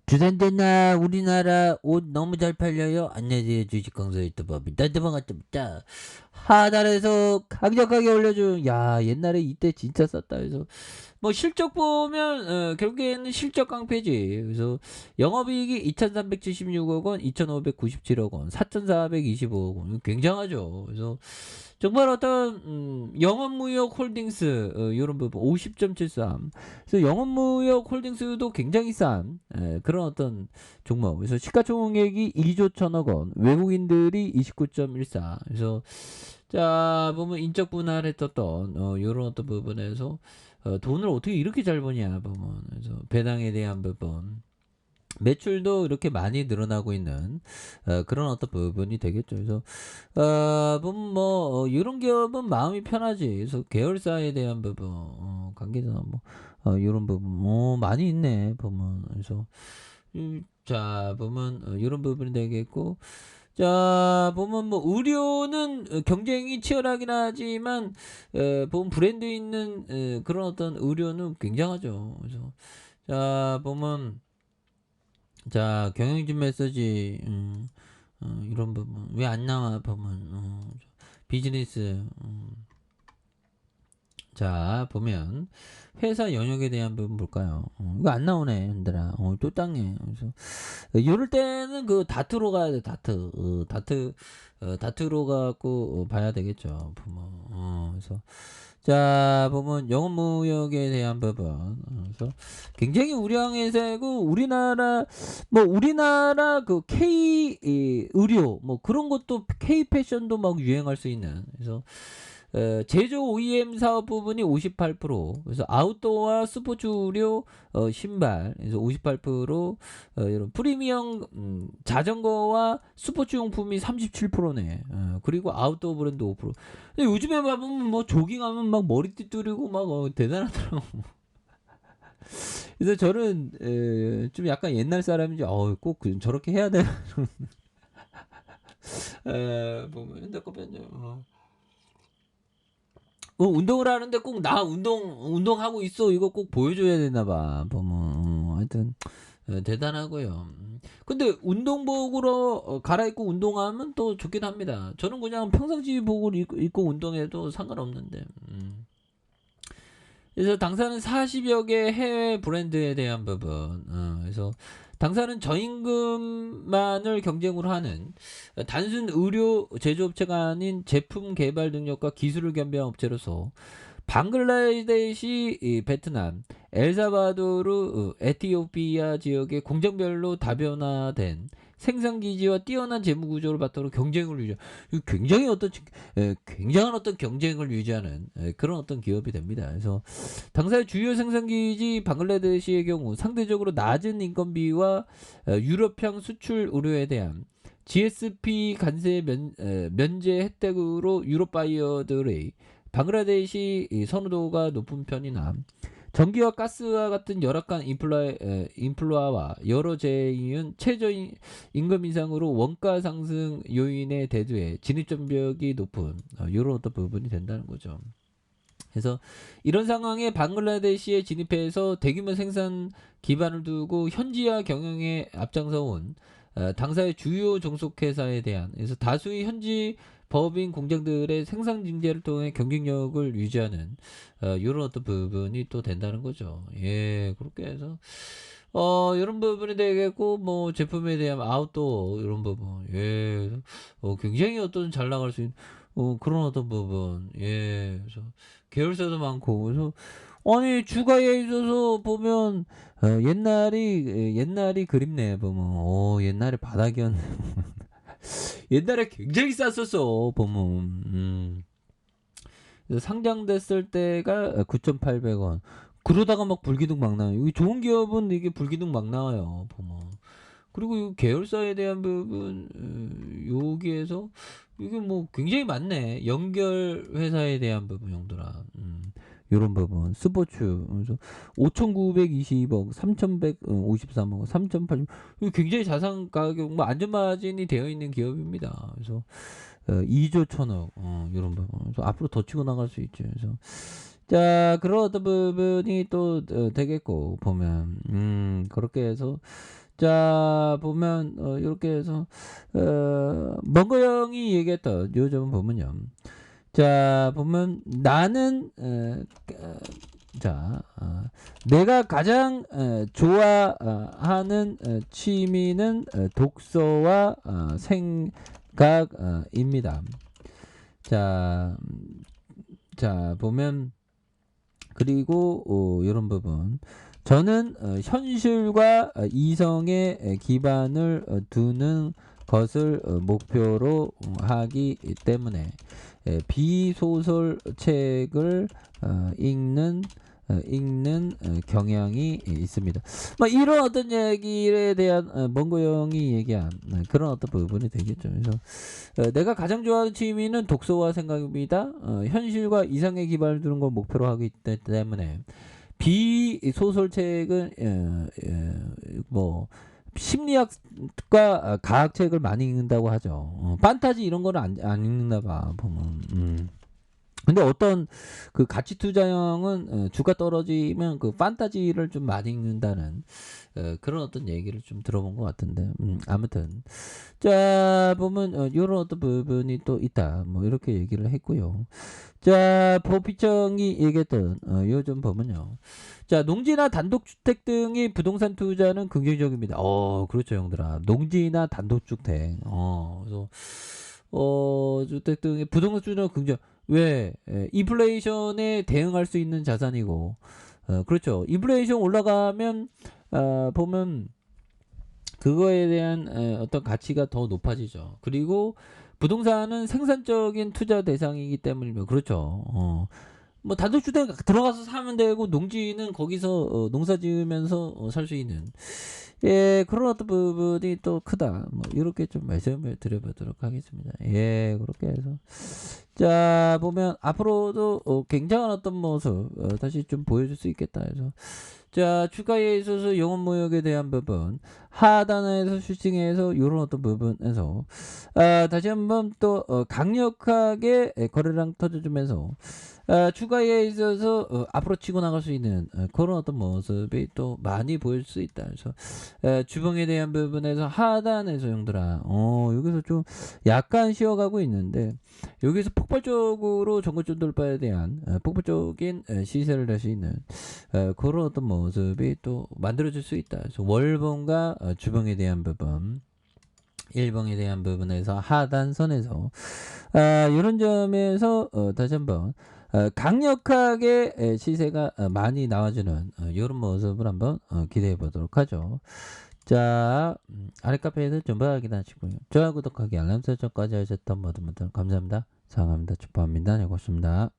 주산대나 우리나라 옷 너무 잘 팔려요. 안녕하세요. 주식강사 유튜버입니다. 반갑습니다. 하단에서 강력하게 올려준 야 옛날에 이때 진짜 쌌다 해서 뭐 실적 보면 결국에는 실적 깡패지. 그래서 영업이익이 2,376억 원, 2,597억 원, 4,425억 원. 굉장하죠. 그래서 정말 어떤 영업무역 홀딩스 이런 부분 50.73. 그래서 영업무역 홀딩스도 굉장히 싼 그런 어떤 종목. 그래서 시가총액이 2조 1천억 원, 외국인들이 29.14. 그래서 자 보면 인적 분할했었던 이런 어떤 부분에서 돈을 어떻게 이렇게 잘 버냐 보면 그래서 배당에 대한 부분. 매출도 이렇게 많이 늘어나고 있는 그런 어떤 부분이 되겠죠. 그래서 보면 뭐 이런 기업은 마음이 편하지. 그래서 계열사에 대한 부분, 관계자 뭐 이런 부분 많이 있네 보면. 그래서 자 보면 이런 부분이 되겠고. 자 보면 뭐 의료는 경쟁이 치열하긴 하지만 보면 브랜드 있는 그런 어떤 의료는 굉장하죠. 그래서 자 보면 자 경영진 메시지 이런 부분 왜 안 나와 보면 비즈니스 자 보면 회사 영역에 대한 부분 볼까요? 이거 안 나오네 얘들아. 또 땅해. 그래서 이럴 때는 그 다트로 가야 돼. 다트로 가고 봐야 되겠죠. 보면 그래서 자 보면 영업무역에 대한 부분 그래서 굉장히 우량 회사고 우리나라 그 K 의료 뭐 그런 것도 K 패션도 막 유행할 수 있는 그래서 제조 OEM 사업 부분이 58%, 그래서 아웃도어와 스포츠 의료, 신발, 그래서 58%, 이런 프리미엄 자전거와 스포츠 용품이 37%네. 그리고 아웃도어 브랜드 5%. 근데 요즘에 보면 뭐 조깅하면 막 머리띠 뚫리고 막 대단하더라고. 그래서 저는 좀 약간 옛날 사람인지 꼭 저렇게 해야 되나. 보면 핸드폰 운동을 하는데 꼭 나 운동하고 있어 이거 꼭 보여줘야 되나 봐 보면 하여튼 대단하고요. 근데 운동복으로 갈아입고 운동하면 또 좋긴 합니다. 저는 그냥 평상시복을 입고 운동해도 상관없는데 그래서 당사는 40여 개 해외 브랜드에 대한 부분 그래서 당사는 저임금만을 경쟁으로 하는 단순 의료 제조업체가 아닌 제품 개발 능력과 기술을 겸비한 업체로서 방글라데시, 베트남, 엘사바도르, 에티오피아 지역의 공장별로 다변화된 생산기지와 뛰어난 재무구조를 바탕으로 경쟁을 유지. 굉장한 어떤 경쟁을 유지하는 그런 어떤 기업이 됩니다. 그래서 당사의 주요 생산기지 방글라데시의 경우 상대적으로 낮은 인건비와 유럽향 수출 의료에 대한 GSP 관세 면제 혜택으로 유럽 바이어들의 방글라데시 선호도가 높은 편이나 전기와 가스와 같은 열악한 인플라와 여러 제이은 최저 임금 인상으로 원가 상승 요인에 대두해 진입 장벽이 높은 이런 어떤 부분이 된다는 거죠. 그래서 이런 상황에 방글라데시에 진입해서 대규모 생산 기반을 두고 현지화 경영에 앞장서 온 당사의 주요 종속회사에 대한 그래서 다수의 현지 법인 공장들의 생산 증대를 통해 경쟁력을 유지하는 이런 어떤 부분이 또 된다는 거죠. 예, 그렇게 해서 이런 부분이 되겠고 뭐 제품에 대한 아웃도어 이런 부분 예, 굉장히 어떤 잘 나갈 수 있는 그런 어떤 부분 예, 그래서 계열사도 많고 그래서 아니 주가에 있어서 보면 옛날이 그립네 보면 옛날에 바닥이었네. 옛날에 굉장히 쌌었어 보면 그래서 상장됐을 때가 9,800원. 그러다가 막 불기둥 막 나와요. 이 좋은 기업은 이게 불기둥 막 나와요 보면. 그리고 이 계열사에 대한 부분 여기에서 이게 뭐 굉장히 많네. 연결 회사에 대한 부분 용도라. 요런 부분 스포츠 그래서 5,920억 3,153억 3,080 굉장히 자산 가격 뭐 안전 마진이 되어 있는 기업입니다. 그래서 2조 1천억 요런 부분 그래서 앞으로 더 치고 나갈 수 있죠. 그래서 자 그런 어떤 부분이 또 되겠고 보면 그렇게 해서 자 보면 요렇게 해서 멍거 형이 얘기했던 요 점 보면요. 자 보면 나는 자 내가 가장 좋아하는 취미는 독서와 생각입니다. 자, 자 보면 그리고 요런 부분 저는 현실과 이성의 기반을 두는 것을 목표로 하기 때문에 비소설 책을 읽는 경향이 있습니다. 뭐 이런 어떤 얘기에 대한 멍고 형이 얘기한 그런 어떤 부분이 되겠죠. 그래서 내가 가장 좋아하는 취미는 독서와 생각입니다. 현실과 이상의 기반을 두는 걸 목표로 하기 때문에 비소설책은 뭐 심리학과 과학책을 많이 읽는다고 하죠. 판타지 이런 거는 안 읽나 봐 보면. 근데 어떤 그 가치 투자형은 주가 떨어지면 그 판타지를 좀 많이 읽는다는 그런 어떤 얘기를 좀 들어본 것 같은데 아무튼 자 보면 요런 어떤 부분이 또 있다 뭐 이렇게 얘기를 했고요. 자 보피청이 얘기했던 요 좀 보면요. 자 농지나 단독주택 등의 부동산 투자는 긍정적입니다. 그렇죠 형들아. 농지나 단독주택 그래서 주택 등의 부동산 투자는 긍정. 왜? 인플레이션에 대응할 수 있는 자산이고, 그렇죠. 인플레이션 올라가면, 보면, 그거에 대한 어떤 가치가 더 높아지죠. 그리고 부동산은 생산적인 투자 대상이기 때문이며, 그렇죠. 뭐 단독주택 들어가서 사면 되고 농지는 거기서 농사 지으면서 살 수 있는 그런 어떤 부분이 또 크다. 뭐 이렇게 좀 말씀을 드려보도록 하겠습니다. 그렇게 해서 자 보면 앞으로도 굉장한 어떤 모습 다시 좀 보여줄 수 있겠다 해서 자 주가에 있어서 영업 무역에 대한 부분 하단에서 슈팅해서 이런 어떤 부분에서 다시 한번 또 강력하게 거래량 터져주면서 추가에 있어서 앞으로 치고 나갈 수 있는 그런 어떤 모습이 또 많이 보일 수 있다. 그래서 주봉에 대한 부분에서 하단에서 형들아 여기서 좀 약간 쉬어가고 있는데 여기서 폭발적으로 정글점 돌파에 대한 폭발적인 시세를 낼 수 있는 그런 어떤 모습이 또 만들어질 수 있다. 그래서 월봉과 주봉에 대한 부분 일봉에 대한 부분에서 하단선에서 이런 점에서 다시 한번 강력하게 시세가 많이 나와주는 이런 모습을 한번 기대해 보도록 하죠. 자 아래 카페에서 전부 확인하시고요. 좋아요 구독하기 알람 설정까지 하셨던 모든 분들 감사합니다. 사랑합니다. 축복합니다. 네 고맙습니다.